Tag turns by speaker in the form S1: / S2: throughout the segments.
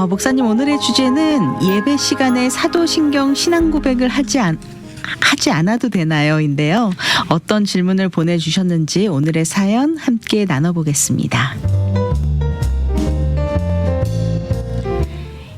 S1: 목사님 오늘의 주제는 예배 시간에 사도신경 신앙 고백을 하지 않아도 되나요?인데요. 어떤 질문을 보내주셨는지 오늘의 사연 함께 나눠보겠습니다.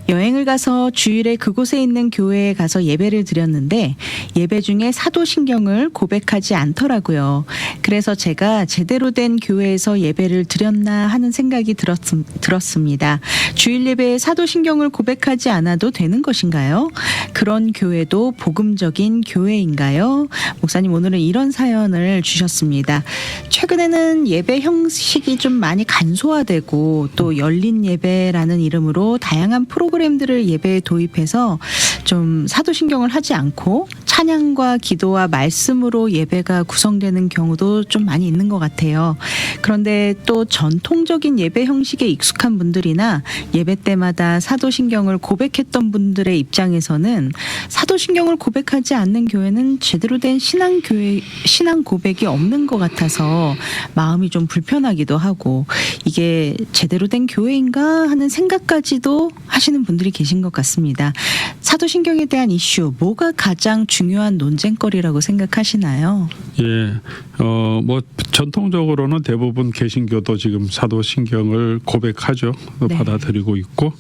S1: 여행을 가서 주일에 그곳에 있는 교회에 가서 예배를 드렸는데 예배 중에 사도신경을 고백하지 않더라고요. 그래서 제가 제대로 된 교회에서 예배를 드렸나 하는 생각이 들었습니다. 주일 예배에 사도신경을 고백하지 않아도 되는 것인가요? 그런 교회도 복음적인 교회인가요? 목사님 오늘은 이런 사연을 주셨습니다. 최근에는 예배 형식이 좀 많이 간소화되고 또 열린 예배라는 이름으로 다양한 프로그램들을 예배에 도입해서 좀 사도신경을 하지 않고 찬양과 기도와 말씀으로 예배가 구성되는 경우도 좀 많이 있는 것 같아요. 그런데 또 전통적인 예배 형식에 익숙한 분들이나 예배 때마다 사도신경을 고백했던 분들의 입장에서는 사도신경을 고백하지 않는 교회는 제대로 된 신앙 고백이 없는 것 같아서 마음이 좀 불편하기도 하고 이게 제대로 된 교회인가 하는 생각까지도 하시는 분들이 계신 것 같습니다. 사도신경에 대한 이슈, 뭐가 가장 중요한 논쟁거리라고 생각하시나요?
S2: 예, 뭐 전통적으로는 대부분 개신교도 지금 사도신경을 고백하죠.
S1: 네.
S2: 받아들이고 있고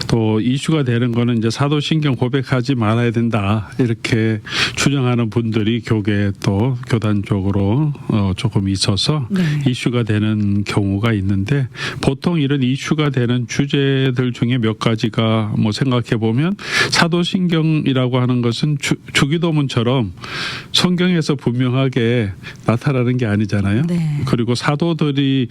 S2: 또 이슈가 되는 거는 이제 사도신경 고백하지 말아야 된다 이렇게 주장하는 분들이 교계 또 교단 쪽으로 조금 있어서
S1: 네.
S2: 이슈가 되는 경우가 있는데 보통 이런 이슈가 되는 주제들 중에 몇 가지가 뭐 생각해 보면 사도신경이라고 하는 것은 주기도문처럼 성경에서 분명하게 나타나는 게 아니잖아요.
S1: 네.
S2: 그리고 사도들이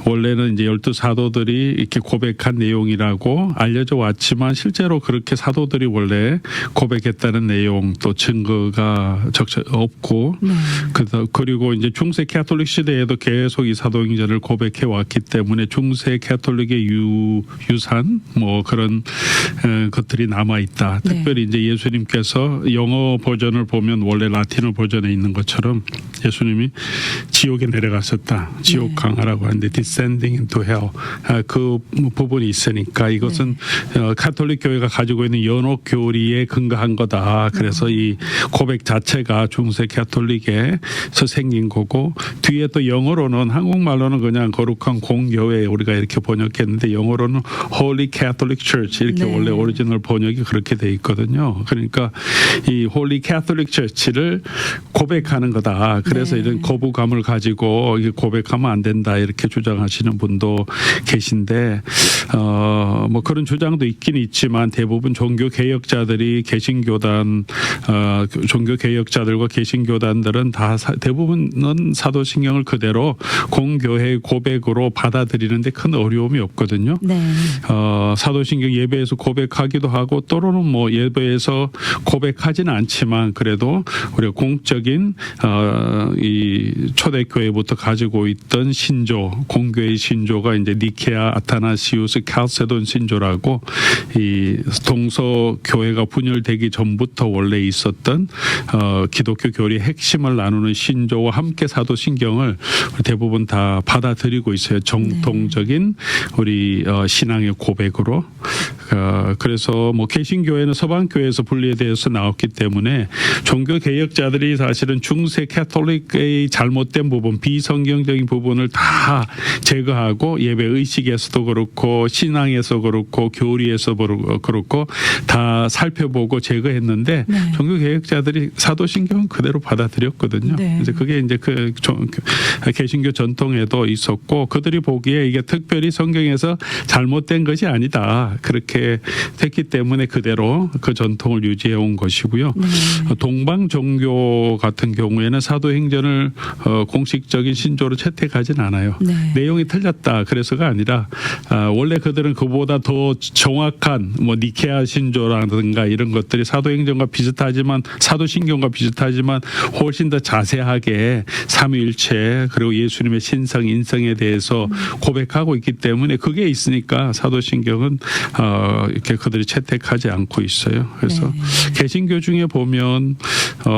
S2: 원래는 이제 12사도들이 이렇게 고백한 내용이라고 알려져 왔지만 실제로 그렇게 사도들이 원래 고백했다는 내용 또 증거가 없고
S1: 네.
S2: 그리고 이제 중세 캐톨릭 시대에도 계속 이 사도행전을 고백해 왔기 때문에 중세 캐톨릭의 유산 뭐 그런 것들이 남아 있다.
S1: 네.
S2: 특별히 이제 예수님께서 영어 버전을 보면 원래 라틴어 버전에 있는 것처럼 예수님이 지옥에 내려갔었다. 지옥
S1: 네.
S2: 강하라고 하는데 descending into hell 그 부분이 있으니까 이것은 카톨릭 교회가 가지고 있는 연옥 교리에 근거한 거다. 그래서 이 고백 자체가 중세 캐톨릭에서 생긴 거고 뒤에 또 영어로는 한국말로는 그냥 거룩한 공교회 우리가 이렇게 번역했는데 영어로는 Holy Catholic Church 이렇게
S1: 네.
S2: 원래 오리지널 번역이 그렇게 돼 있거든요. 그러니까 이 Holy Catholic Church를 고백하는 거다. 그래서
S1: 네.
S2: 이런 거부감을 가지고 이게 고백하면 안 된다 이렇게 주장하시는 분도 계신데 뭐 그런 주장도 있긴 있지만 대부분 종교 개혁자들이 개신교단 종교 개혁자들과 개신교단들은 다 대부분은 사도신경을 그대로 공교회 고백으로 받아들이는데 큰 어려움이 없거든요.
S1: 네.
S2: 사도신경 예배에서 고백하기도 하고 또는 뭐 예배에서 고백하지는 않지만 그래도 우리가 공적인 이 초대교회부터 가지고 있던 신조 공교의 신조가 이제 니케아 아타나시우스 칼세돈 신조라고 이 동서 교회가 분열되기 전부터 원래 있었던 기독교 교리의 핵심을 나누는 신조와 함께 사도신경을 대부분 다 받아들이고 있어요. 정통적인 우리 신앙의 고백으로. 그래서 뭐 개신교회는 서방교회에서 분리되어서 나왔기 때문에 종교 개혁자들이 사실은 중세 캐톨릭의 잘못된 부분, 비성경적인 부분을 다 제거하고 예배 의식에서도 그렇고 신앙에서 그렇고 교리에서 그렇고 다 살펴보고 제거했는데
S1: 네.
S2: 종교 개혁자들이 사도신경은 그대로 받아들였거든요.
S1: 네.
S2: 이제 그게 이제 그 개신교 전통에도 있었고 그들이 보기에 이게 특별히 성경에서 잘못된 것이 아니다. 그렇게 됐기 때문에 그대로 그 전통을 유지해 온 것이고요.
S1: 네.
S2: 동방 종교 같은 경우에는 사도행전을 공식적인 신조로 채택하진 않아요.
S1: 네.
S2: 내용이 틀렸다 그래서가 아니라 원래 그들은 그보다 더 정확한 뭐 니케아 신조라든가 이런 것들이 사도행전과 비슷하지만 사도신경과 비슷하지만 훨씬 더 자세하게 삼위일체 그리고 예수님의 신성 인성에 대해서 고백하고 있기 때문에 그게 있으니까 사도신경은 이렇게 그들이 채택하지 않고 있어요. 그래서
S1: 네.
S2: 개신교 중에 보면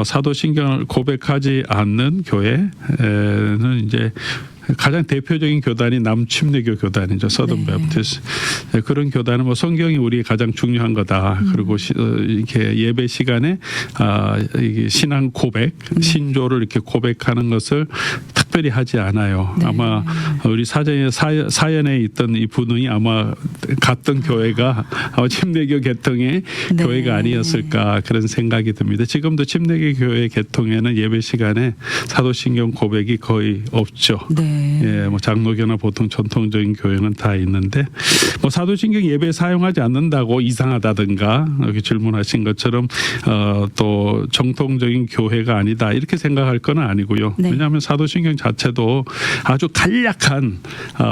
S2: 사도신경을 고백하지 않는 교회는 이제 가장 대표적인 교단이 남침례교 교단이죠. 서던
S1: 네.
S2: 베프티스. 그런 교단은 뭐 성경이 우리의 가장 중요한 거다. 그리고 이렇게 예배 시간에 이게 신앙 고백, 신조를 이렇게 고백하는 것을 특별히 하지 않아요.
S1: 네.
S2: 아마 우리 사연에 있던 이 분이 아마 갔던 교회가 아마 침례교 계통의
S1: 네.
S2: 교회가 아니었을까 그런 생각이 듭니다. 지금도 침례교 교회 계통에는 예배 시간에 사도신경 고백이 거의 없죠.
S1: 네.
S2: 예, 뭐 장로교나 보통 전통적인 교회는 다 있는데 뭐 사도신경 예배에 사용하지 않는다고 이상하다든가 여기 질문하신 것처럼 또 정통적인 교회가 아니다 이렇게 생각할 건 아니고요.
S1: 네.
S2: 왜냐하면 사도신경 자체도 아주 간략한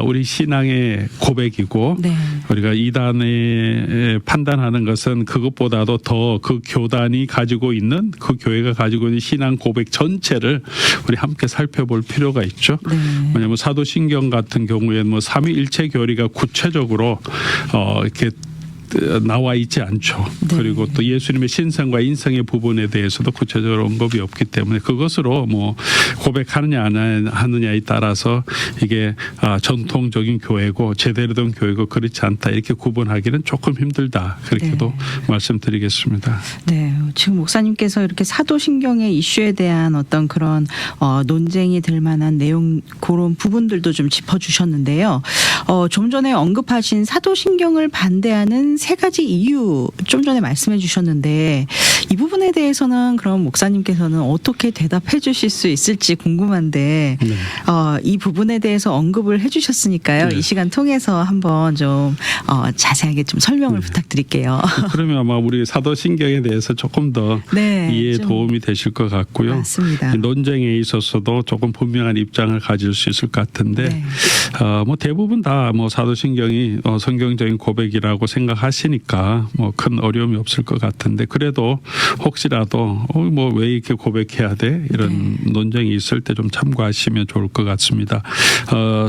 S2: 우리 신앙의 고백이고
S1: 네.
S2: 우리가 이단에 판단하는 것은 그것보다도 더 그 교단이 가지고 있는 그 교회가 가지고 있는 신앙 고백 전체를 우리 함께 살펴볼 필요가 있죠.
S1: 네.
S2: 왜냐하면 사도신경 같은 경우에는 뭐 삼위일체 교리가 구체적으로 이렇게 나와 있지 않죠.
S1: 네.
S2: 그리고 또 예수님의 신성과 인성의 부분에 대해서도 구체적으로 언급이 없기 때문에 그것으로 뭐 고백하느냐 안 하느냐에 따라서 이게 전통적인 교회고 제대로 된 교회고 그렇지 않다 이렇게 구분하기는 조금 힘들다 그렇게도
S1: 네.
S2: 말씀드리겠습니다.
S1: 네, 지금 목사님께서 이렇게 사도신경의 이슈에 대한 어떤 그런 논쟁이 될 만한 내용 그런 부분들도 좀 짚어주셨는데요. 좀 전에 언급하신 사도신경을 반대하는 세 가지 이유 좀 전에 말씀해 주셨는데 이 부분에 대해서는 그럼 목사님께서는 어떻게 대답해 주실 수 있을지 궁금한데
S2: 네.
S1: 이 부분에 대해서 언급을 해 주셨으니까요.
S2: 네.
S1: 이 시간 통해서 한번 좀 자세하게 좀 설명을
S2: 네.
S1: 부탁드릴게요.
S2: 그러면 아마 우리 사도신경에 대해서 조금 더
S1: 네,
S2: 이해에
S1: 좀
S2: 도움이 되실 것 같고요.
S1: 맞습니다.
S2: 논쟁에 있어서도 조금 분명한 입장을 가질 수 있을 것 같은데
S1: 네.
S2: 뭐 대부분 다 뭐 사도신경이 성경적인 고백이라고 생각하시니까 뭐 큰 어려움이 없을 것 같은데 그래도 혹시라도 뭐 왜 이렇게 고백해야 돼 이런 논쟁이 있을 때 좀 참고하시면 좋을 것 같습니다.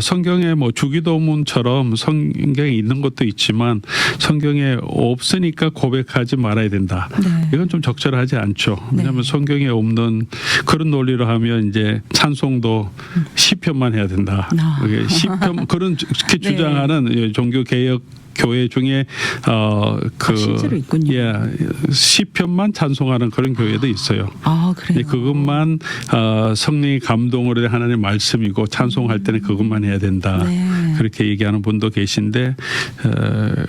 S2: 성경에 뭐 주기도문처럼 성경에 있는 것도 있지만 성경에 없으니까 고백하지 말아야 된다.
S1: 네.
S2: 이건 좀 적절하지 않죠. 왜냐하면 성경에 없는 그런 논리로 하면 이제 찬송도 시편만 해야 된다. 그게 시편 그렇게 주장하는 종교 개혁 교회 중에
S1: 실제로 있군요.
S2: 예, 시편만 찬송하는 그런 교회도 있어요.
S1: 그래요.
S2: 그것만 성령의 감동으로 하나님의 말씀이고 찬송할 때는 그것만 해야 된다.
S1: 네.
S2: 그렇게 얘기하는 분도 계신데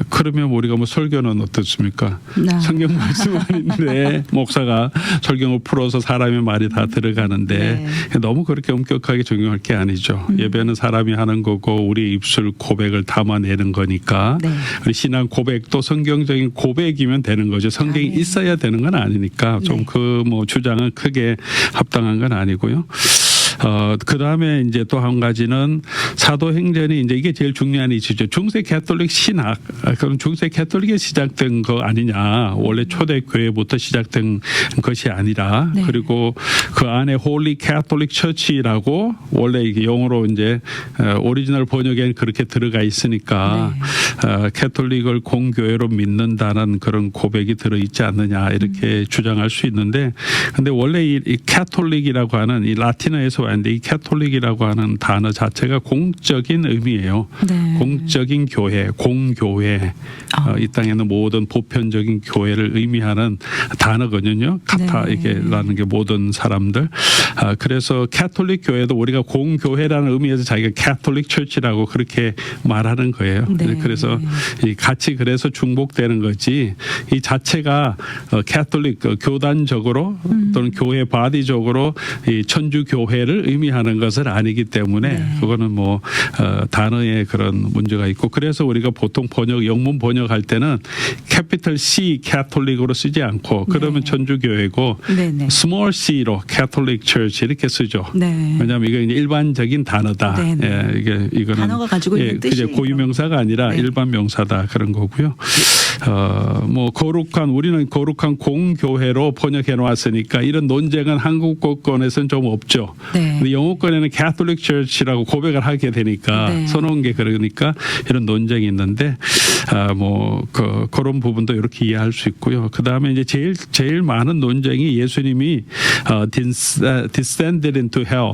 S2: 그러면 우리가 뭐 설교는 어떻습니까? 성경 말씀 아닌데 목사가 설경을 풀어서 사람의 말이 다 들어가는데
S1: 네.
S2: 너무 그렇게 엄격하게 적용할 게 아니죠. 예배는 사람이 하는 거고 우리 입술 고백을 담아내는 거니까
S1: 네.
S2: 우리 신앙 고백도 성경적인 고백이면 되는 거죠. 성경이
S1: 네.
S2: 있어야 되는 건 아니니까 좀
S1: 네.
S2: 그 뭐 주장은 크게 합당한 건 아니고요. 그 다음에 이제 또 한 가지는 사도행전이 이제 이게 제일 중요한 이슈죠. 중세 캐톨릭 신학, 그럼 중세 캐톨릭에 시작된 거 아니냐. 원래 초대교회부터 시작된 것이 아니라
S1: 네.
S2: 그리고 그 안에 홀리 캐톨릭 처치라고 원래 이게 영어로 이제 오리지널 번역에는 그렇게 들어가 있으니까 캐톨릭을 공교회로 믿는다는 그런 고백이 들어있지 않느냐 이렇게 주장할 수 있는데 근데 원래 이 캐톨릭이라고 하는 이 라틴어에서 왔는데 이 캐톨릭이라고 하는 단어 자체가 공적인 의미예요.
S1: 네.
S2: 공적인 교회, 공교회. 이 땅에는 모든 보편적인 교회를 의미하는 단어거든요. 카타
S1: 네.
S2: 이게라는 게 모든 사람들. 그래서 캐톨릭 교회도 우리가 공교회라는 의미에서 자기가 캐톨릭 처치라고 그렇게 말하는 거예요.
S1: 네.
S2: 그래서 이 같이 그래서 중복되는 거지. 이 자체가 캐톨릭 교단적으로 또는 교회 바디적으로 이 천주 교회를 의미하는 것은 아니기 때문에 그거는 뭐 단어에 그런 문제가 있고 그래서 우리가 보통 영문 번역할 때는 캐피털 C 캐톨릭으로 쓰지 않고 그러면 천주교회고
S1: 네네.
S2: 스몰 C로 캐톨릭 처치 이렇게 쓰죠.
S1: 네.
S2: 왜냐하면 이게 이제 일반적인 단어다.
S1: 네네.
S2: 예, 이거는
S1: 단어가 가지고 있는 뜻이
S2: 그게 고유명사가 아니라
S1: 네.
S2: 일반 명사다 그런 거고요. 뭐 우리는 거룩한 공교회로 번역해 놓았으니까 이런 논쟁은 한국권에서는 좀 없죠.
S1: 네.
S2: 근데 영어권에는 Catholic Church라고 고백을 하게 되니까
S1: 네.
S2: 써놓은 게 그러니까 이런 논쟁이 있는데 뭐 그런 부분도 이렇게 이해할 수 있고요. 그 다음에 이제 제일 많은 논쟁이 예수님이 descended into hell,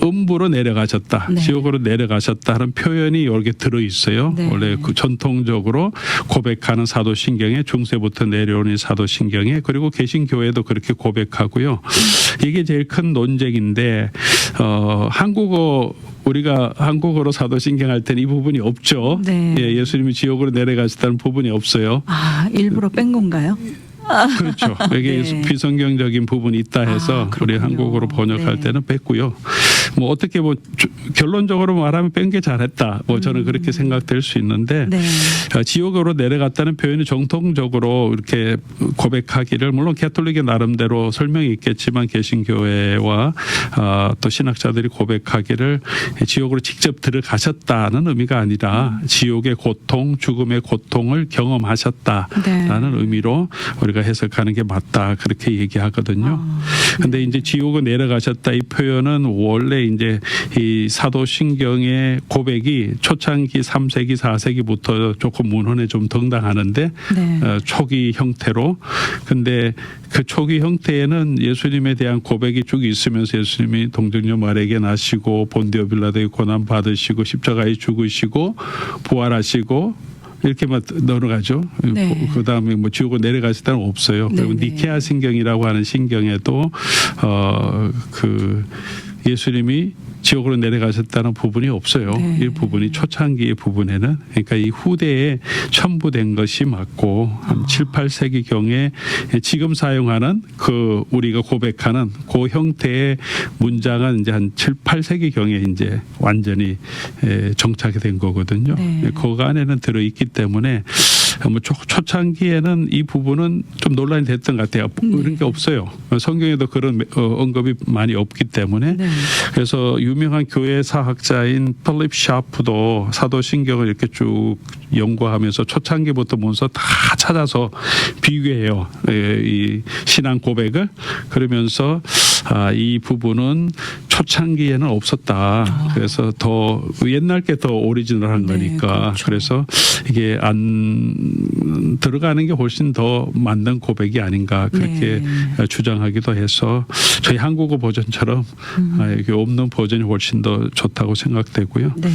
S2: 음부로 내려가셨다,
S1: 네.
S2: 지옥으로 내려가셨다는 표현이 여기 들어 있어요.
S1: 네.
S2: 원래 그 전통적으로 고백하는 사도신경에 중세부터 내려오는 사도신경에 그리고 개신교회도 그렇게 고백하고요. 이게 제일 큰 논쟁인데 우리가 한국어로 사도신경 할 때는 이 부분이 없죠.
S1: 네.
S2: 예, 예수님이 지옥으로 내려가셨다는 부분이 없어요.
S1: 일부러 뺀 건가요?
S2: 그렇죠. 여기
S1: 네.
S2: 비성경적인 부분이 있다 해서 우리
S1: 그렇군요.
S2: 한국어로 번역할
S1: 네.
S2: 때는 뺐고요. 뭐 어떻게 결론적으로 말하면 뺀 게 잘했다. 뭐 저는 그렇게 생각될 수 있는데
S1: 네.
S2: 지옥으로 내려갔다는 표현이 정통적으로 이렇게 고백하기를 물론 가톨릭의 나름대로 설명이 있겠지만 개신교회와 또 신학자들이 고백하기를 지옥으로 직접 들어가셨다는 의미가 아니라 지옥의 고통, 죽음의 고통을 경험하셨다라는
S1: 네.
S2: 의미로 우리가 해석하는 게 맞다 그렇게 얘기하거든요. 근데 이제 지옥을 내려가셨다 이 표현은 원래 이제 이 사도신경의 고백이 초창기 3세기 4세기부터 조금 문헌에 좀 등장하는데
S1: 네.
S2: 초기 형태로 근데 그 초기 형태에는 예수님에 대한 고백이 쭉 있으면서 예수님이 동정녀 마리아에게 나시고 본디오 빌라도의 고난 받으시고 십자가에 죽으시고 부활하시고 이렇게만 늘어가죠.
S1: 네.
S2: 그 다음에 뭐 지옥으로 내려가실 때는 없어요. 그리고
S1: 네네.
S2: 니케아 신경이라고 하는 신경에도 예수님이 지옥으로 내려가셨다는 부분이 없어요.
S1: 네.
S2: 이 부분이 초창기의 부분에는 그러니까 이 후대에 첨부된 것이 맞고 한 7, 8세기 경에 지금 사용하는 우리가 고백하는 그 형태의 문장은 이제 한 7, 8세기 경에 이제 완전히 정착이 된 거거든요.
S1: 네.
S2: 그 안에는 들어 있기 때문에 뭐 초창기에는 이 부분은 좀 논란이 됐던 것 같아요. 그런 게 없어요. 성경에도 그런 언급이 많이 없기 때문에
S1: 네.
S2: 그래서 유명한 교회 사학자인 필립 샤프도 사도신경을 이렇게 쭉 연구하면서 초창기부터 문서 다 찾아서 비교해요. 이 신앙 고백을 그러면서 이 부분은 초창기에는 없었다. 그래서 더 옛날 게 더 오리지널한
S1: 네,
S2: 거니까
S1: 그렇죠.
S2: 그래서 이게 안 들어가는 게 훨씬 더 맞는 고백이 아닌가 그렇게
S1: 네.
S2: 주장하기도 해서 저희 한국어 버전처럼 이게 없는 버전이 훨씬 더 좋다고 생각되고요.
S1: 네.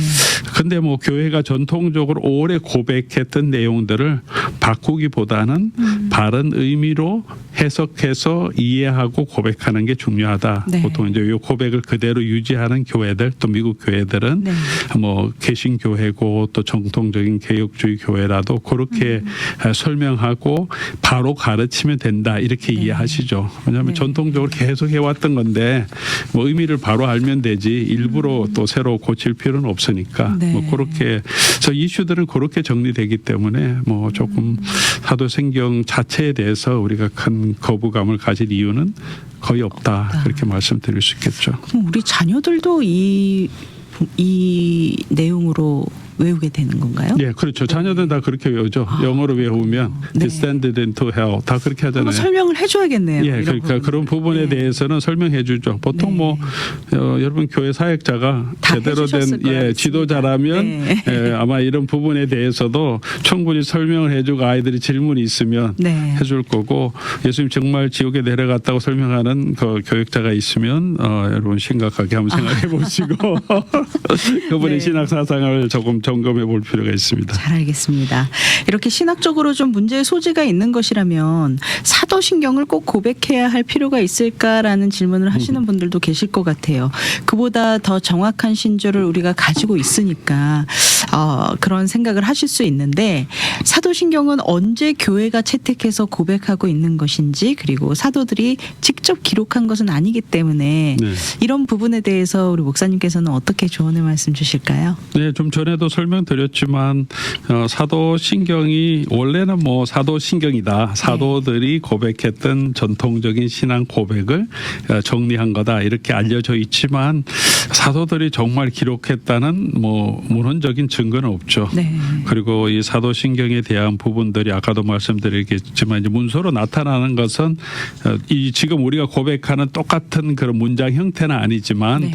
S2: 근데 뭐 교회가 전통적으로 오래 고백했던 내용들을 바꾸기보다는 바른 의미로 해석해서 이해하고 고백하는 게 중요하다.
S1: 네.
S2: 보통 이제 이 고백을 그대로 유지하는 교회들 또 미국 교회들은
S1: 네.
S2: 뭐 개신교회고 또 정통적인 개혁주의 교회라도 그렇게 설명하고 바로 가르치면 된다 이렇게
S1: 네.
S2: 이해하시죠. 왜냐하면
S1: 네.
S2: 전통적으로 계속 해왔던 건데 뭐 의미를 바로 알면 되지 일부러 또 새로 고칠 필요는 없으니까
S1: 네.
S2: 뭐 그렇게 저 이슈들은 그렇게 정리되기 때문에 뭐 조금 사도신경 자체에 대해서 우리가 큰 거부감을 가질 이유는 거의 없다 그렇게 말씀드릴 수 있겠죠.
S1: 그럼 우리 자녀들도 이 내용으로 외우게 되는 건가요?
S2: 예, 그렇죠. 자녀들은 다 그렇게 외우죠. 영어로 외우면
S1: 네.
S2: descended into hell 다 그렇게
S1: 한번
S2: 하잖아요.
S1: 설명을 해줘야겠네요.
S2: 예,
S1: 이런
S2: 그러니까
S1: 부분은.
S2: 그런 부분에
S1: 네.
S2: 대해서는 설명해 주죠. 보통
S1: 네.
S2: 뭐 여러분 교회 사역자가
S1: 다
S2: 제대로
S1: 해주셨을
S2: 된
S1: 거라
S2: 지도자라면
S1: 믿습니다. 네.
S2: 아마 이런 부분에 대해서도 충분히 설명을 해주고 아이들이 질문이 있으면
S1: 네.
S2: 해줄 거고 예수님 정말 지옥에 내려갔다고 설명하는 그 교육자가 있으면 여러분 심각하게 한번 생각해 보시고 그분의
S1: 네.
S2: 신학 사상을 조금 점검해 볼 필요가 있습니다.
S1: 잘 알겠습니다. 이렇게 신학적으로 좀 문제의 소지가 있는 것이라면 사도신경을 꼭 고백해야 할 필요가 있을까라는 질문을 하시는 분들도 계실 것 같아요. 그보다 더 정확한 신조를 우리가 가지고 있으니까 그런 생각을 하실 수 있는데 사도신경은 언제 교회가 채택해서 고백하고 있는 것인지 그리고 사도들이 직접 기록한 것은 아니기 때문에
S2: 네.
S1: 이런 부분에 대해서 우리 목사님께서는 어떻게 조언의 말씀 주실까요?
S2: 네, 좀 전에도 설명드렸지만 사도신경이 원래는 뭐 사도신경이다. 사도들이 고백했던 전통적인 신앙 고백을 정리한 거다. 이렇게 알려져 있지만 사도들이 정말 기록했다는 뭐 문헌적인 증거는 없죠.
S1: 네.
S2: 그리고 이 사도신경에 대한 부분들이 아까도 말씀드리겠지만 이제 문서로 나타나는 것은 이 지금 우리가 고백하는 똑같은 그런 문장 형태는 아니지만
S1: 네.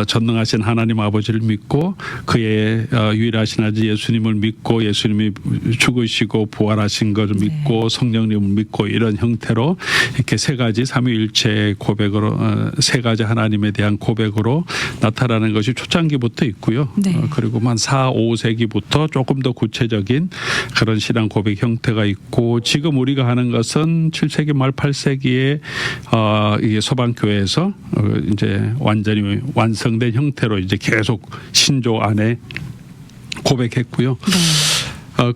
S2: 전능하신 하나님 아버지를 믿고 그의 유일하신 아들 예수님을 믿고 예수님이 죽으시고 부활하신 것을
S1: 네.
S2: 믿고 성령님을 믿고 이런 형태로 이렇게 세 가지 삼위일체 고백으로 세 가지 하나님에 대한 고백으로 나타나는 것이 초창기부터 있고요.
S1: 네.
S2: 그리고 한 4, 5세기부터 조금 더 구체적인 그런 신앙 고백 형태가 있고 지금 우리가 하는 것은 7세기 말 8세기에 이게 서방 교회에서 이제 완전히 완성된 형태로 이제 계속 신조 안에 고백했고요.
S1: 네.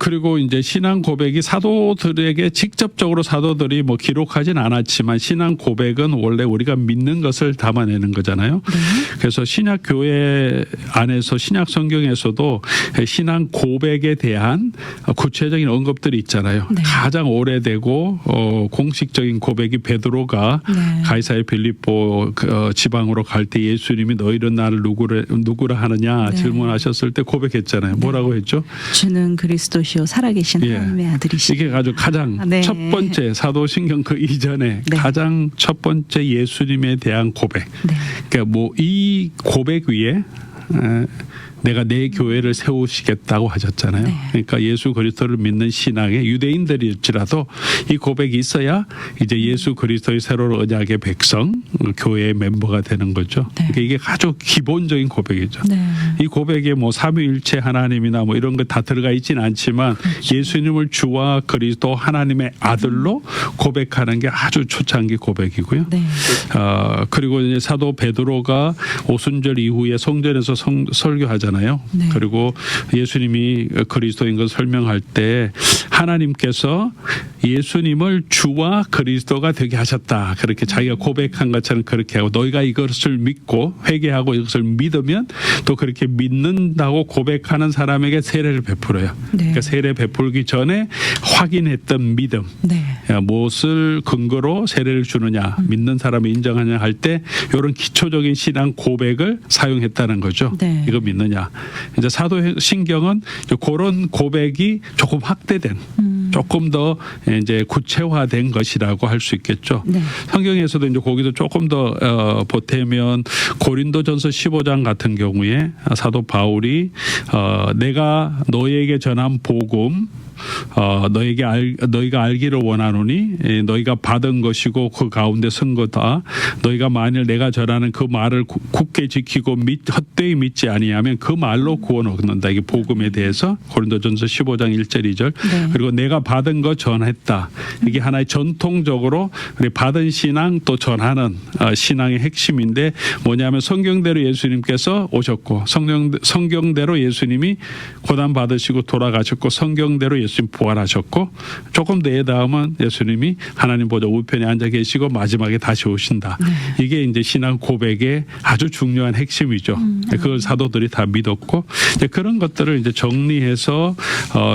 S2: 그리고 이제 신앙 고백이 사도들에게 직접적으로 사도들이 뭐 기록하진 않았지만 신앙 고백은 원래 우리가 믿는 것을 담아내는 거잖아요.
S1: 네.
S2: 그래서 신약 교회 안에서 신약 성경에서도 신앙 고백에 대한 구체적인 언급들이 있잖아요.
S1: 네.
S2: 가장 오래되고 공식적인 고백이 베드로가
S1: 네.
S2: 가이사의 빌립보 지방으로 갈 때 예수님이 너희는 나를 누구라 하느냐
S1: 네.
S2: 질문하셨을 때 고백했잖아요. 뭐라고 했죠?
S1: 주는 그리스도시요 살아계신
S2: 예.
S1: 하나님의 아들이시다.
S2: 이게 아주 가장
S1: 네.
S2: 첫 번째 사도신경 그 이전에
S1: 네.
S2: 가장 첫 번째 예수님에 대한 고백.
S1: 네.
S2: 그러니까 뭐 이 고백 위에 내가 내 교회를 세우시겠다고 하셨잖아요.
S1: 네.
S2: 그러니까 예수 그리스도를 믿는 신앙의 유대인들일지라도 이 고백이 있어야 이제 예수 그리스도의 새로운 언약의 백성, 교회의 멤버가 되는 거죠.
S1: 네.
S2: 그러니까 이게 아주 기본적인 고백이죠.
S1: 네.
S2: 이 고백에 뭐 삼위일체 하나님이나 뭐 이런 거 다 들어가 있지는 않지만
S1: 그렇죠.
S2: 예수님을 주와 그리스도 하나님의 아들로 고백하는 게 아주 초창기 고백이고요.
S1: 네.
S2: 그리고 이제 사도 베드로가 오순절 이후에 성전에서 설교하잖아요.
S1: 네.
S2: 그리고 예수님이 그리스도인 걸 설명할 때 하나님께서 예수님을 주와 그리스도가 되게 하셨다. 그렇게 자기가 고백한 것처럼 그렇게 하고 너희가 이것을 믿고 회개하고 이것을 믿으면 또 그렇게 믿는다고 고백하는 사람에게 세례를 베풀어요.
S1: 네.
S2: 그러니까 세례 베풀기 전에 확인했던 믿음.
S1: 네.
S2: 무엇을 근거로 세례를 주느냐 믿는 사람이 인정하냐 할 때 이런 기초적인 신앙 고백을 사용했다는 거죠.
S1: 네.
S2: 이거 믿느냐. 이제 사도신경은 그런 고백이 조금 확대된 조금 더 이제 구체화된 것이라고 할 수 있겠죠.
S1: 네.
S2: 성경에서도 이제 거기서 조금 더 보태면 고린도전서 15장 같은 경우에 사도 바울이 내가 너희에게 전한 복음 너희가 알기를 원하노니 너희가 받은 것이고 그 가운데 선 거다. 너희가 만일 내가 전하는 그 말을 굳게 지키고 헛되이 믿지 아니하면 그 말로 구원 얻는다. 이게 복음에 대해서 고린도전서 15장 1절 2절.
S1: 네.
S2: 그리고 내가 받은 거 전했다. 이게 하나의 전통적으로 받은 신앙 또 전하는 신앙의 핵심인데 뭐냐면 성경대로 예수님께서 오셨고 성경대로 예수님이 고난 받으시고 돌아가셨고 성경대로 예수님 부활하셨고 조금 더 다음은 예수님이 하나님 보좌 우편에 앉아 계시고 마지막에 다시 오신다.
S1: 네.
S2: 이게 이제 신앙 고백의 아주 중요한 핵심이죠. 그걸 사도들이 다 믿었고 이제 그런 것들을 이제 정리해서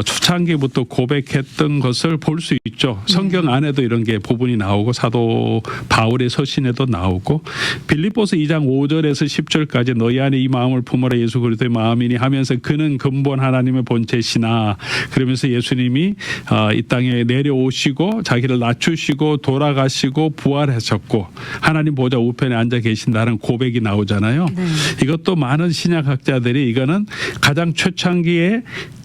S2: 초창기부터 고백했던 것을 볼 수 있죠. 성경 안에도 이런 게 부분이 나오고 사도 바울의 서신에도 나오고 빌립보서 2장 5절에서 10절까지 너희 안에 이 마음을 품어라 예수 그리스도의 마음이니 하면서 그는 근본 하나님의 본체시나 그러면서 예수님이 이 땅에 내려오시고 자기를 낮추시고 돌아가시고 부활하셨고 하나님 보좌 우편에 앉아 계신다는 고백이 나오잖아요.
S1: 네.
S2: 이것도 많은 신약학자들이 이거는 가장 초창기의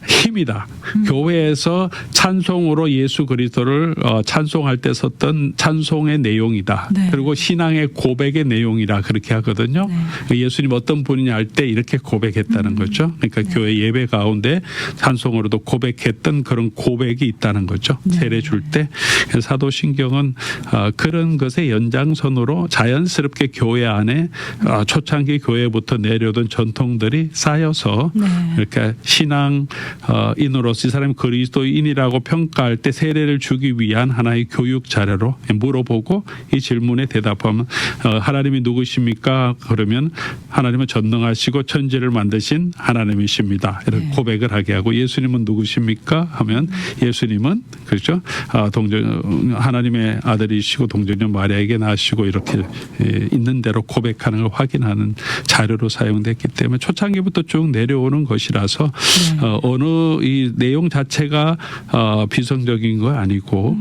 S2: 힘이다. 교회에서 찬송으로 예수 그리스도를 찬송할 때 썼던 찬송의 내용이다.
S1: 네.
S2: 그리고 신앙의 고백의 내용이라 그렇게 하거든요.
S1: 네.
S2: 예수님 어떤 분이냐 할 때 이렇게 고백했다는 거죠. 그러니까
S1: 네.
S2: 교회 예배 가운데 찬송으로도 고백했던 그런 고백이 있다는 거죠.
S1: 네.
S2: 세례 줄 때. 그래서 사도신경은 그런 것의 연장선으로 자연스럽게 교회 안에 초창기 교회부터 내려오던 전통들이 쌓여서
S1: 네.
S2: 그러니까 신앙 인으로서 이 사람이 그리스도인이라고 평가할 때 세례를 주기 위한 하나의 교육 자료로 물어보고 이 질문에 대답하면 하나님이 누구십니까? 그러면 하나님은 전능하시고 천지를 만드신 하나님이십니다. 이렇게
S1: 네.
S2: 고백을 하게 하고 예수님은 누구십니까? 하면 예수님은 그렇죠. 하나님의 아들이시고 동정녀 마리아에게 낳으시고 이렇게 있는 대로 고백하는 걸 확인하는 자료로 사용됐기 때문에 초창기부터 쭉 내려오는 것이라서 어느 이 내용 자체가 비성적인 거 아니고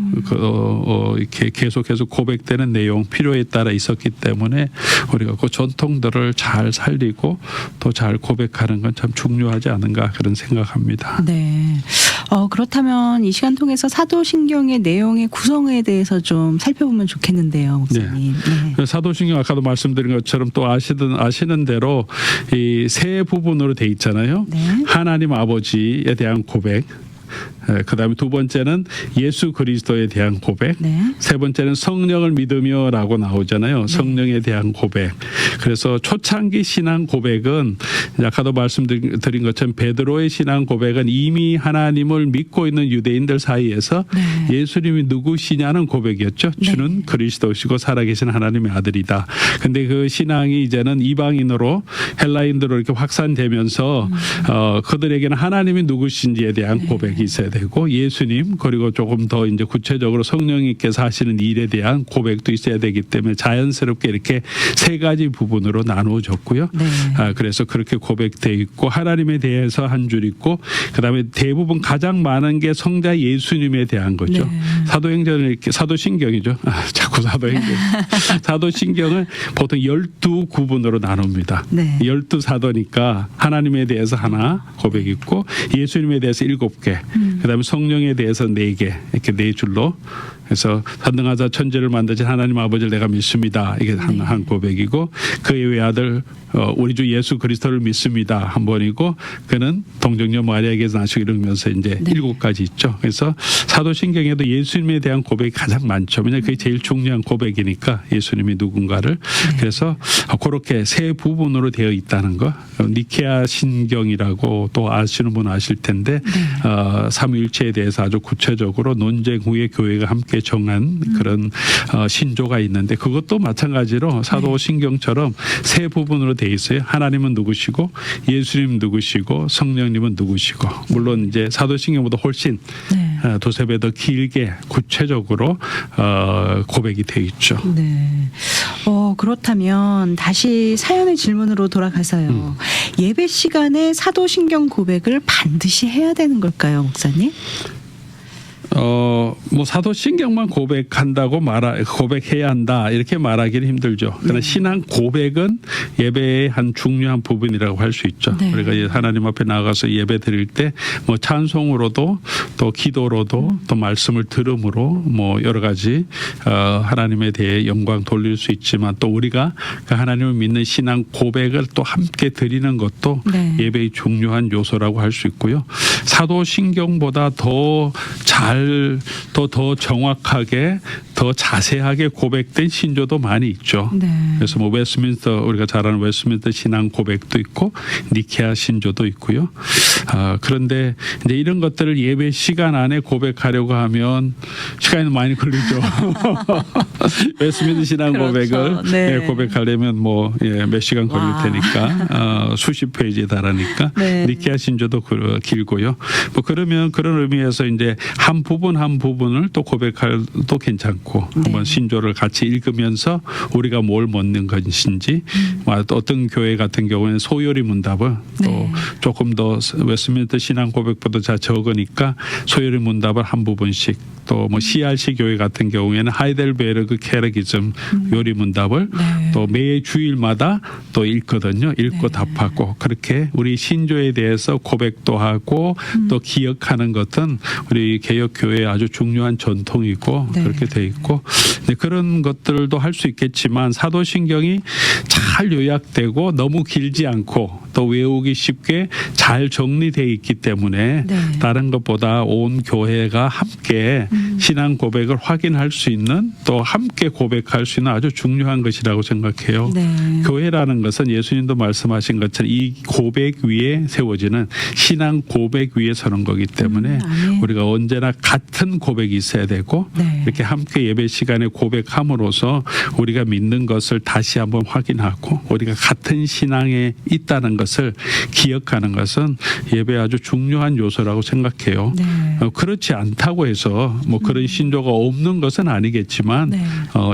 S2: 이렇게 계속해서 고백되는 내용 필요에 따라 있었기 때문에 우리가 그 전통들을 잘 살리고 또 잘 고백하는 건 참 중요하지 않은가 그런 생각합니다.
S1: 네. 그렇다면 이 시간 통해서 사도신경의 내용의 구성에 대해서 좀 살펴보면 좋겠는데요, 목사님. 네.
S2: 사도신경 아까도 말씀드린 것처럼 또 아시는 대로 이 세 부분으로 돼 있잖아요.
S1: 네.
S2: 하나님 아버지에 대한 고백. 그다음에 두 번째는 예수 그리스도에 대한 고백.
S1: 네.
S2: 세 번째는 성령을 믿으며라고 나오잖아요. 성령에 대한 고백. 그래서 초창기 신앙 고백은 아까도 말씀드린 것처럼 베드로의 신앙 고백은 이미 하나님을 믿고 있는 유대인들 사이에서 예수님이 누구시냐는 고백이었죠. 주는 그리스도시고 살아계신 하나님의 아들이다. 근데 그 신앙이 이제는 이방인으로 헬라인들로 이렇게 확산되면서 그들에게는 하나님이 누구신지에 대한 고백이 있어야 되고 예수님 그리고 조금 더 이제 구체적으로 성령님께서 하시는 일에 대한 고백도 있어야 되기 때문에 자연스럽게 이렇게 세 가지 부분으로 나누어졌고요. 그래서 그렇게 고백돼 있고 하나님에 대해서 한 줄 있고 그다음에 대부분 가장 많은 게 성자 예수님에 대한 거죠. 사도행전을 이렇게 사도신경이죠. 자꾸 사도행전. 사도신경을 보통 12구분으로 나눕니다. 12사도니까 하나님에 대해서 하나 고백 있고 예수님에 대해서 7개. 그다음에 성령에 대해서 4개 이렇게 4줄로 그래서 전능하사 천지를 만드신 하나님 아버지를 내가 믿습니다. 이게 한 고백이고 그의 외아들 우리 주 예수 그리스도를 믿습니다. 한 번이고 그는 동정녀 마리아에게서 나시고 이러면서 이제 7가지 있죠. 그래서 사도신경에도 예수님에 대한 고백이 가장 많죠. 왜냐하면 그게 제일 중요한 고백이니까 예수님이 누군가를. 그래서 그렇게 세 부분으로 되어 있다는 거. 니케아 신경이라고 또 아시는 분 아실 텐데 삼위일체에 대해서 아주 구체적으로 논쟁 후에 교회가 함께 정한 그런 신조가 있는데 그것도 마찬가지로 사도신경처럼 세 부분으로 돼 있어요. 하나님은 누구시고 예수님 누구시고 성령님은 누구시고 물론 이제 사도신경보다 훨씬 두세 배 더 길게 구체적으로 고백이 돼 있죠.
S1: 네. 그렇다면 다시 사연의 질문으로 돌아가서요. 예배 시간에 사도신경 고백을 반드시 해야 되는 걸까요, 목사님?
S2: 뭐 사도신경만 고백해야 한다 이렇게 말하기는 힘들죠. 그러나 신앙 고백은 예배의 한 중요한 부분이라고 할 수 있죠. 우리가 하나님 앞에 나가서 예배 드릴 때 뭐 찬송으로도 또 기도로도 또 말씀을 들음으로 뭐 여러 가지 하나님에 대해 영광 돌릴 수 있지만 또 우리가 그 하나님을 믿는 신앙 고백을 또 함께 드리는 것도 예배의 중요한 요소라고 할 수 있고요. 사도신경보다 더 정확하게 더 자세하게 고백된 신조도 많이 있죠. 그래서 뭐 웨스민스터 우리가 잘 아는 웨스민스터 신앙 고백도 있고 니케아 신조도 있고요. 그런데 이제 이런 것들을 예배 시간 안에 고백하려고 하면 시간이 많이 걸리죠. 웨스민스터 신앙 고백을 고백하려면 뭐 몇 시간 걸릴 테니까 수십 페이지에 달하니까 니케아 신조도 길고요. 뭐 그러면 그런 의미에서 이제 한 부분을 또 고백할도 괜찮고 한번 신조를 같이 읽으면서 우리가 뭘 묻는 것인지 어떤 교회 같은 경우에는 소요리 문답을 또 조금 더 웨스민스터 신앙 고백보다 적으니까 소요리 문답을 한 부분씩 또 뭐 CRC 교회 같은 경우에는 하이델베르그 캐레기즘 요리 문답을 또 매 주일마다 또 읽거든요. 읽고 답하고 그렇게 우리 신조에 대해서 고백도 하고 또 기억하는 것은 우리 개혁교회의 아주 중요한 전통이고 그렇게 돼 있고 그런 것들도 할 수 있겠지만 사도신경이 잘 요약되고 너무 길지 않고 또 외우기 쉽게 잘 정리되어 있기 때문에 다른 것보다 온 교회가 함께 신앙 고백을 확인할 수 있는 또 함께 고백할 수 있는 아주 중요한 것이라고 생각해요.
S1: 네.
S2: 교회라는 것은 예수님도 말씀하신 것처럼 이 고백 위에 세워지는 신앙 고백 위에 서는 거기 때문에
S1: 아멘.
S2: 우리가 언제나 같은 고백이 있어야 되고
S1: 네.
S2: 이렇게 함께 예배 시간에 고백함으로써 우리가 믿는 것을 다시 한번 확인하고 우리가 같은 신앙에 있다는 것을 기억하는 것은 예배의 아주 중요한 요소라고 생각해요.
S1: 네.
S2: 그렇지 않다고 해서 뭐 그런 신조가 없는 것은 아니겠지만
S1: 네.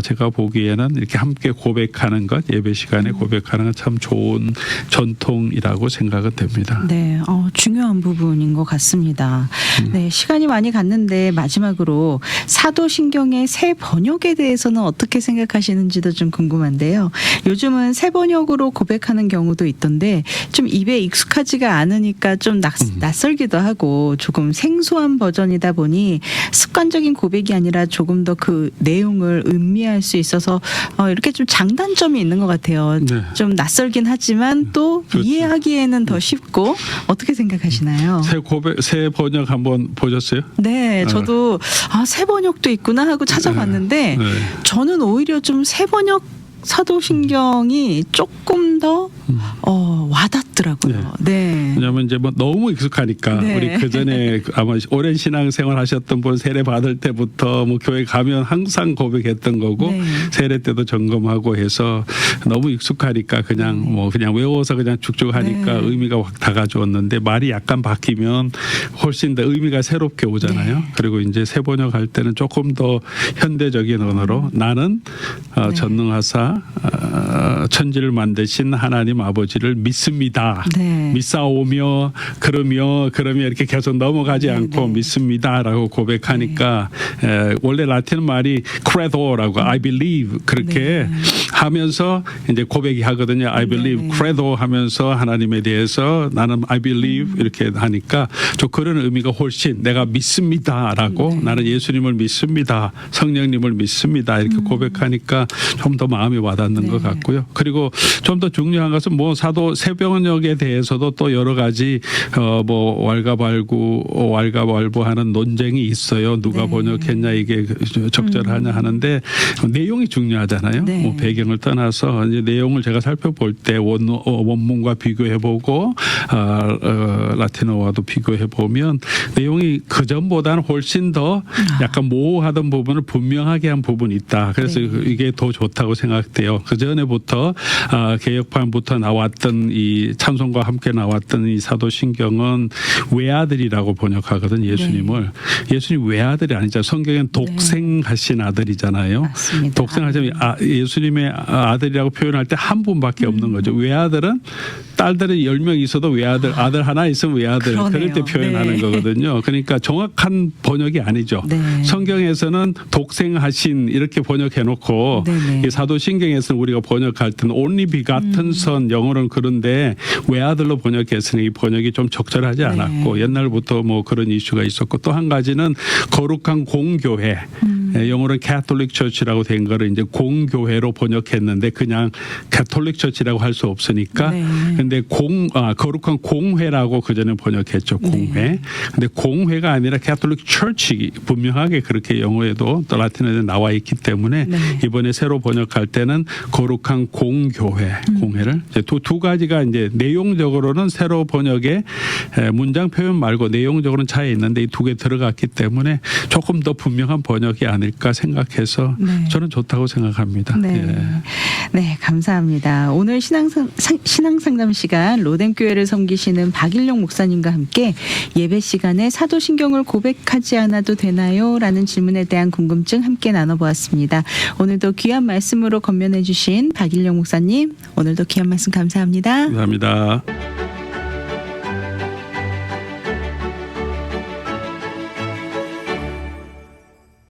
S2: 제가 보기에는 이렇게 함께 고백하는 것, 예배 시간에 고백하는 것 참 좋은 전통이라고 생각은 됩니다.
S1: 네, 중요한 부분인 것 같습니다. 네, 시간이 많이 갔는데 마지막으로 사도신경의 새 번역에 대해서는 어떻게 생각하시는지도 좀 궁금한데요. 요즘은 새 번역으로 고백하는 경우도 있던데 좀 입에 익숙하지가 않으니까 좀 낯설기도 하고 조금 생소한 버전이다 보니 습관적인 고백이 아니라 조금 더 그 내용을 음미할 수 있어서 이렇게 좀 장단점이 있는 것 같아요.
S2: 네.
S1: 좀 낯설긴 하지만 또
S2: 그렇죠.
S1: 이해하기에는 더 쉽고 어떻게 생각하시나요?
S2: 새 번역 한번 보셨어요?
S1: 네, 저도 새 번역도 있구나 하고 찾아봤는데
S2: 네.
S1: 저는 오히려 좀 새 번역 사도신경이 조금 더 와닿더라고요. 네.
S2: 왜냐하면 이제 뭐 너무 익숙하니까
S1: 네.
S2: 우리 그 전에 아마 오랜 신앙생활 하셨던 분 세례 받을 때부터 뭐 교회 가면 항상 고백했던 거고
S1: 네.
S2: 세례 때도 점검하고 해서 너무 익숙하니까 그냥 그냥 외워서 그냥 쭉쭉 하니까
S1: 네.
S2: 의미가 확 다가졌는데 말이 약간 바뀌면 훨씬 더 의미가 새롭게 오잖아요.
S1: 네.
S2: 그리고 이제 새 번역할 때는 조금 더 현대적인 언어로 나는
S1: 네.
S2: 전능하사 천지를 만드신 하나님 아버지를 믿습니다.
S1: 네.
S2: 믿사오며 그러며 이렇게 계속 넘어가지
S1: 네,
S2: 않고
S1: 네.
S2: 믿습니다라고 고백하니까 원래 라틴 말이 credo라고 I believe 그렇게
S1: 네.
S2: 하면서 이제 고백이 하거든요. I believe
S1: 네.
S2: credo 하면서 하나님에 대해서 나는 I believe 이렇게 하니까 저 그런 의미가 훨씬 내가 믿습니다라고
S1: 네.
S2: 나는 예수님을 믿습니다. 성령님을 믿습니다. 이렇게 고백하니까 좀 더 마음이 와닿는
S1: 네.
S2: 것 같고요. 그리고 좀 더 중요한 것은 뭐 사도 새번역에 대해서도 또 여러 가지 뭐 왈가왈부하는 논쟁이 있어요. 누가
S1: 네.
S2: 번역했냐 이게 적절하냐 하는데 내용이 중요하잖아요.
S1: 네.
S2: 뭐 배경을 떠나서 이제 내용을 제가 살펴볼 때 원문과 비교해보고 라틴어와도 비교해보면 내용이 그 전보다는 훨씬 더 약간 모호하던 부분을 분명하게 한 부분이 있다. 그래서
S1: 네.
S2: 이게 더 좋다고 생각돼요. 그 전에부터 개혁판부터 나왔던 이 찬송과 함께 나왔던 이 사도신경은 외아들이라고 번역하거든 예수님을. 예수님 외아들이 아니잖아요. 성경엔 독생하신 아들이잖아요.
S1: 맞습니다.
S2: 독생하신 예수님의 아들이라고 표현할 때 한 분밖에 없는 거죠. 외아들은 딸들은 10명 있어도 외아들, 아들 하나 있으면 외아들.
S1: 그러네요.
S2: 그럴 때 표현하는
S1: 네.
S2: 거거든요. 그러니까 정확한 번역이 아니죠.
S1: 네.
S2: 성경에서는 독생하신 이렇게 번역해놓고
S1: 네네.
S2: 이 사도신경에서는 우리가 번역할 때는 only begotten son 영어로는 그런데 외아들로 번역했으니 이 번역이 좀 적절하지 않았고 옛날부터 뭐 그런 이슈가 있었고 또 한 가지는 거룩한 공교회 영어로는 Catholic Church라고 된 거를 이제 공교회로 번역했는데 그냥 Catholic Church라고 할 수 없으니까
S1: 네.
S2: 근데 거룩한 공회라고 그전에 번역했죠. 공회. 근데 공회가 아니라 Catholic Church 분명하게 그렇게 영어에도 또 라틴어에 나와 있기 때문에
S1: 네.
S2: 이번에 새로 번역할 때는 거룩한 공교회 공회를 이제 두 가지가 이제 내용적으로는 새로 번역에 문장 표현 말고 내용적으로는 차이 있는데 이 두 개 들어갔기 때문에 조금 더 분명한 번역이 아닐까 생각해서
S1: 네.
S2: 저는 좋다고 생각합니다.
S1: 네.
S2: 예.
S1: 네, 감사합니다. 오늘 신앙상담 시간 로뎀교회를 섬기시는 박일용 목사님과 함께 예배 시간에 사도신경을 고백하지 않아도 되나요? 라는 질문에 대한 궁금증 함께 나눠보았습니다. 오늘도 귀한 말씀으로 건면해 주신 박일용 목사님, 오늘도 귀한 말씀 감사합니다.
S2: 감사합니다.